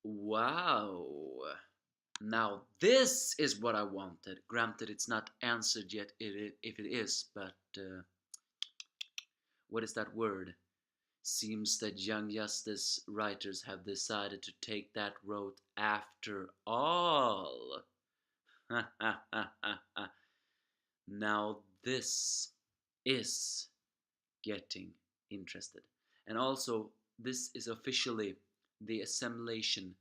Wow. Now this is what I wanted. Granted, it's not answered yet if it is, but what is that word? Seems that Young Justice writers have decided to take that road after all. Now this is getting interested. And also, this is officially the assimilation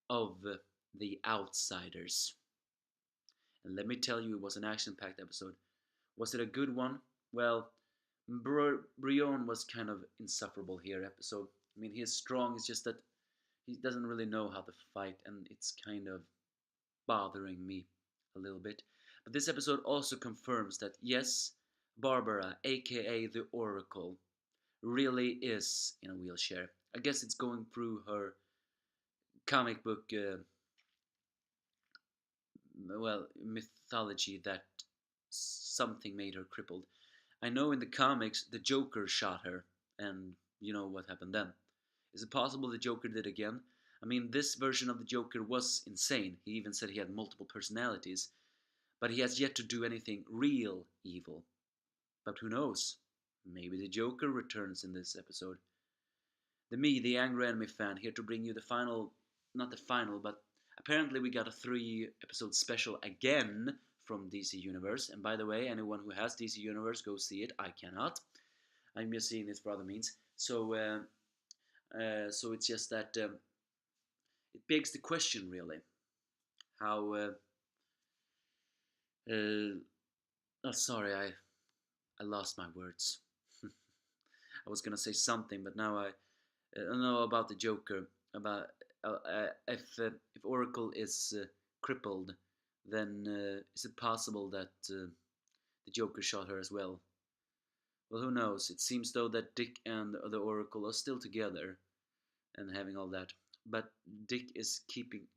of the outsiders. And let me tell you, it was an action packed episode. Was it a good one? Well, Brion was kind of insufferable here episode. I mean, he is strong, it's just that he doesn't really know how to fight, and it's kind of bothering me a little bit. But this episode also confirms that yes, Barbara, aka the Oracle, really is in a wheelchair. I guess it's going through her comic book, mythology that something made her crippled. I know in the comics the Joker shot her, and you know what happened then. Is it possible the Joker did again? I mean, this version of the Joker was insane. He even said he had multiple personalities, but he has yet to do anything real evil. But who knows? Maybe the Joker returns in this episode. The Angry Enemy fan, here to bring you the final, not the final, but apparently we got a 3 episode special again from DC Universe. And by the way, anyone who has DC Universe, go see it. I cannot. I'm just seeing this for other means. So it's just that it begs the question, really, how. Sorry, I lost my words. I was gonna say something, but now I know about the Joker. About if Oracle is crippled, then is it possible that the Joker shot her as well? Well, who knows? It seems though that Dick and the Oracle are still together and having all that, but Dick is keeping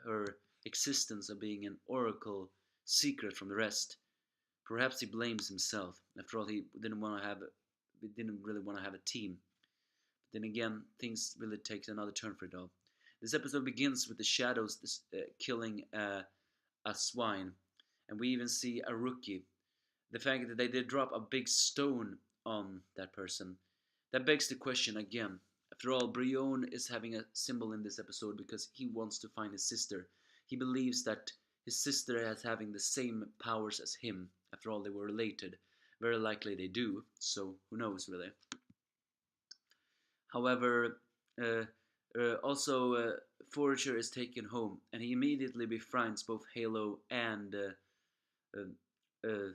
her existence of being an Oracle secret from the rest. Perhaps he blames himself. After all, he didn't really want to have a team. But then again, things really take another turn for it all. This episode begins with the shadows killing a swine, and we even see a rookie. The fact that they did drop a big stone on that person, that begs the question again. After all, Brion is having a symbol in this episode because he wants to find his sister. He believes that his sister is having the same powers as him. After all, they were related. Very likely they do, so who knows really. However, also Forager is taken home, and he immediately befriends both Halo and uh,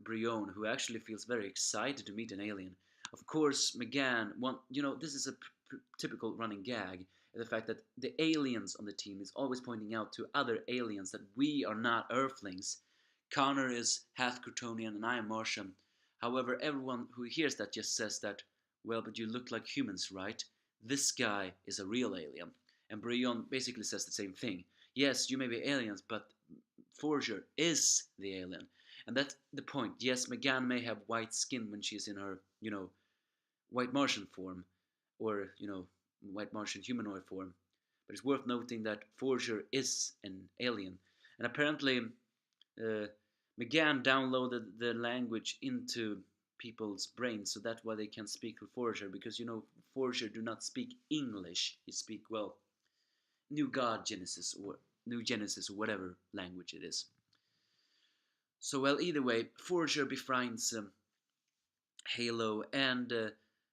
Brion, who actually feels very excited to meet an alien. Of course, McGann, this is a typical running gag, the fact that the aliens on the team is always pointing out to other aliens that we are not Earthlings. Connor is half Kryptonian and I am Martian. However, everyone who hears that just says that, well, but you look like humans, right? This guy is a real alien. And Brion basically says the same thing. Yes, you may be aliens, but Forger is the alien. And that's the point. Yes, McGann may have white skin when she's in her, white Martian form, or, white Martian humanoid form. But it's worth noting that Forger is an alien. And apparently, McGann downloaded the language into people's brains, so that's why they can speak with Forger, because, Forger do not speak English. He speak, well, New Genesis, or whatever language it is. So, well, either way, Forger befriends Halo and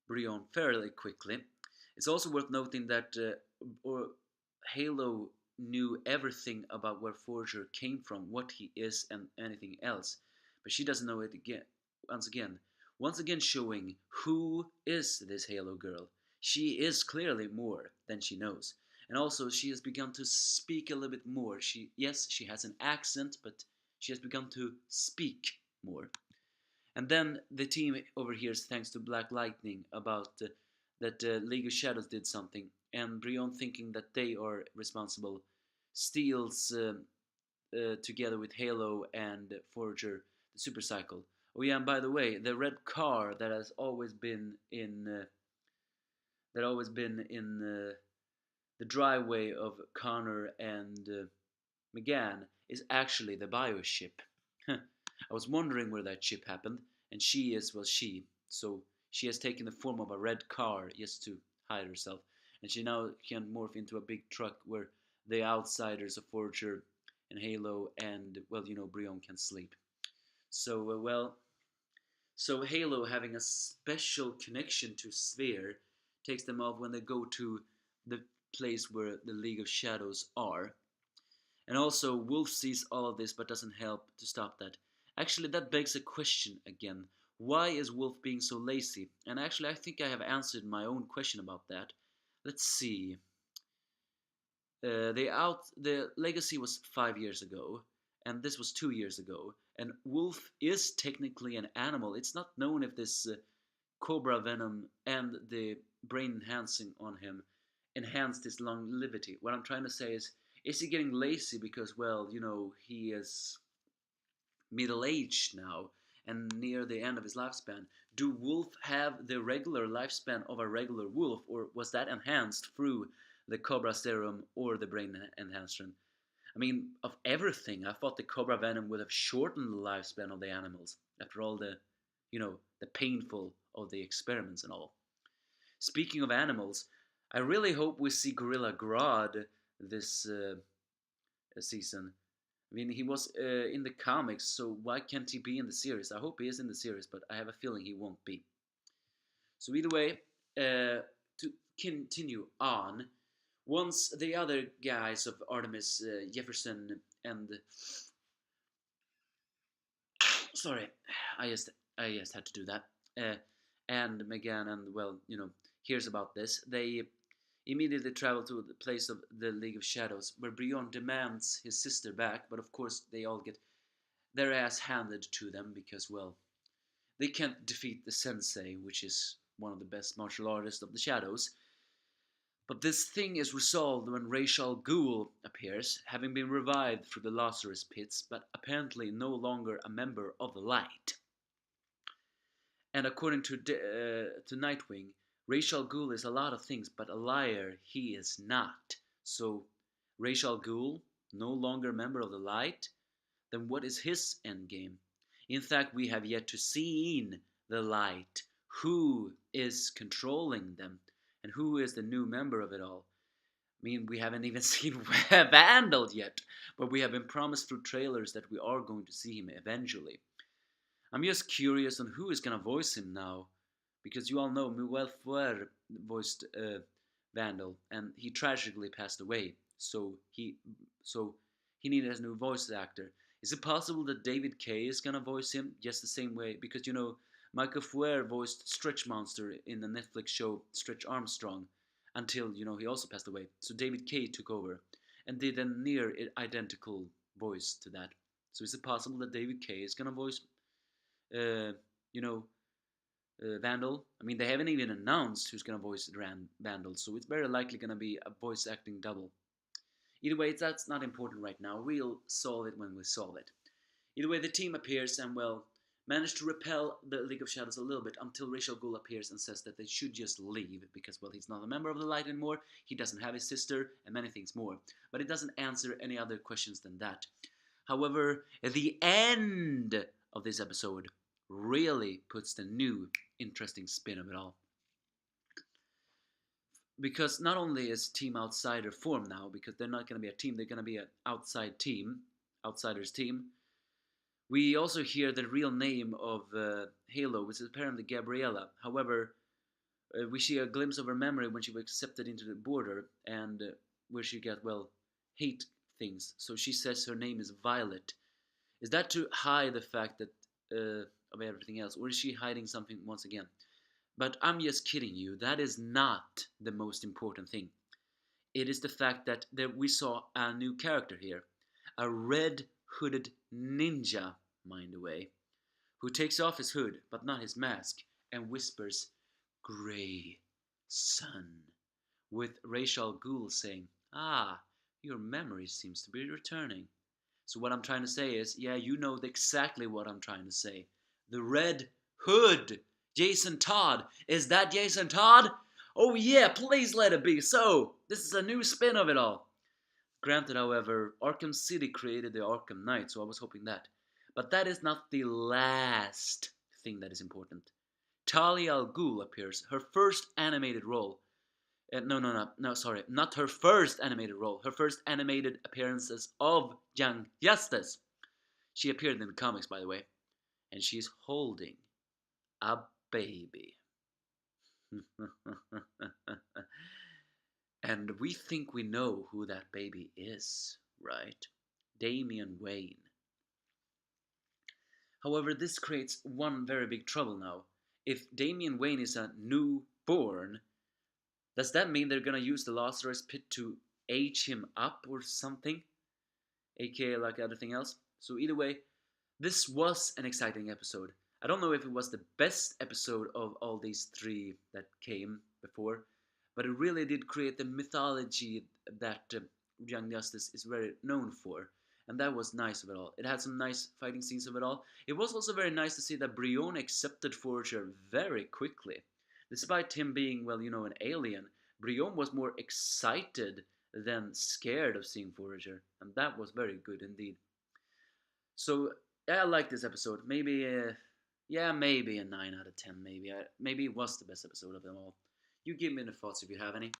Brion fairly quickly. It's also worth noting that Halo knew everything about where Forger came from, what he is, and anything else, but she doesn't know it again. Once again showing who is this Halo girl. She is clearly more than she knows. And also, she has begun to speak a little bit more. She has an accent, but she has begun to speak more. And then the team overhears, thanks to Black Lightning, about that League of Shadows did something. And Brion, thinking that they are responsible, steals together with Halo and Forager the Supercycle. Oh yeah, and by the way, the red car that has always been in the driveway of Connor and McGann is actually the bioship. I was wondering where that ship happened, and she is, well, so she has taken the form of a red car just to hide herself, and she now can morph into a big truck where the outsiders of Forger and Halo and, well, Brion can sleep. So, so Halo, having a special connection to Sphere, takes them off when they go to the place where the League of Shadows are. And also, Wolf sees all of this but doesn't help to stop that. Actually, that begs a question again. Why is Wolf being so lazy? And actually, I think I have answered my own question about that. Let's see. The legacy was 5 years ago, and this was 2 years ago. And Wolf is technically an animal. It's not known if this cobra venom and the brain enhancing on him enhanced his longevity. What I'm trying to say is he getting lazy because, well, he is middle-aged now and near the end of his lifespan? Do wolf have the regular lifespan of a regular wolf, or was that enhanced through the cobra serum or the brain enhancement? I mean, of everything, I thought the cobra venom would have shortened the lifespan of the animals after all the painful of the experiments and all. Speaking of animals, I really hope we see Gorilla Grodd this season. I mean, he was in the comics, so why can't he be in the series? I hope he is in the series, but I have a feeling he won't be. So either way, to continue on, once the other guys of Artemis, Jefferson, and sorry, I just had to do that. And McGann and, well, hears about this. They immediately travel to the place of the League of Shadows, where Brion demands his sister back, but of course they all get their ass handed to them because, well, they can't defeat the Sensei, which is one of the best martial artists of the Shadows. But this thing is resolved when Ghul appears, having been revived through the Lazarus pits, but apparently no longer a member of the Light. And according to Nightwing, Ghul is a lot of things, but a liar he is not. So, Ghul, no longer a member of the Light? Then what is his endgame? In fact, we have yet to see the Light. Who is controlling them? And who is the new member of it all? I mean, we haven't even seen Vandal yet, but we have been promised through trailers that we are going to see him eventually. I'm just curious on who is going to voice him now, because you all know Miguel Fuer voiced Vandal, and he tragically passed away, so he needed a new voice actor. Is it possible that David Kaye is going to voice him just the same way? Because, Michael Fuer voiced Stretch Monster in the Netflix show Stretch Armstrong until, he also passed away. So David Kaye took over and did a near identical voice to that. So is it possible that David Kaye is going to voice, Vandal? I mean, they haven't even announced who's going to voice Vandal, so it's very likely going to be a voice acting double. Either way, that's not important right now. We'll solve it when we solve it. Either way, the team appears and, well, manage to repel the League of Shadows a little bit until Ghul appears and says that they should just leave because, well, he's not a member of the Light anymore, he doesn't have his sister, and many things more. But it doesn't answer any other questions than that. However, the end of this episode really puts the new interesting spin of it all. Because not only is Team Outsider formed now, because they're not going to be a team, they're going to be an outsiders team. We also hear the real name of Halo, which is apparently Gabriella. However, we see a glimpse of her memory when she was accepted into the border, and where she got, well, hate things. So she says her name is Violet. Is that to hide the fact that of everything else, or is she hiding something once again? But I'm just kidding you. That is not the most important thing. It is the fact that we saw a new character here, a red-hooded ninja, mind away, who takes off his hood, but not his mask, and whispers, "Grey Sun," with Ghul saying, "Ah, your memory seems to be returning." So what I'm trying to say is, yeah, you know exactly what I'm trying to say. The Red Hood! Jason Todd! Is that Jason Todd? Oh yeah, please let it be so! This is a new spin of it all! Granted, however, Arkham City created the Arkham Knight, so I was hoping that. But that is not the last thing that is important. Talia al Ghul appears, her first animated role. No, sorry, not her first animated role, her first animated appearances of Young Justice. She appeared in the comics, by the way, and she's holding a baby. And we think we know who that baby is, right? Damian Wayne. However, this creates one very big trouble now. If Damian Wayne is a newborn, does that mean they're gonna use the Lazarus Pit to age him up or something? AKA like everything else? So either way, this was an exciting episode. I don't know if it was the best episode of all these three that came before, but it really did create the mythology that Young Justice is very known for. And that was nice of it all. It had some nice fighting scenes of it all. It was also very nice to see that Brion accepted Forager very quickly. Despite him being, well, you know, an alien, Brion was more excited than scared of seeing Forager. And that was very good indeed. So, yeah, I like this episode. Maybe, yeah, maybe a 9 out of 10, maybe. Maybe it was the best episode of them all. You give me the thoughts if you have any.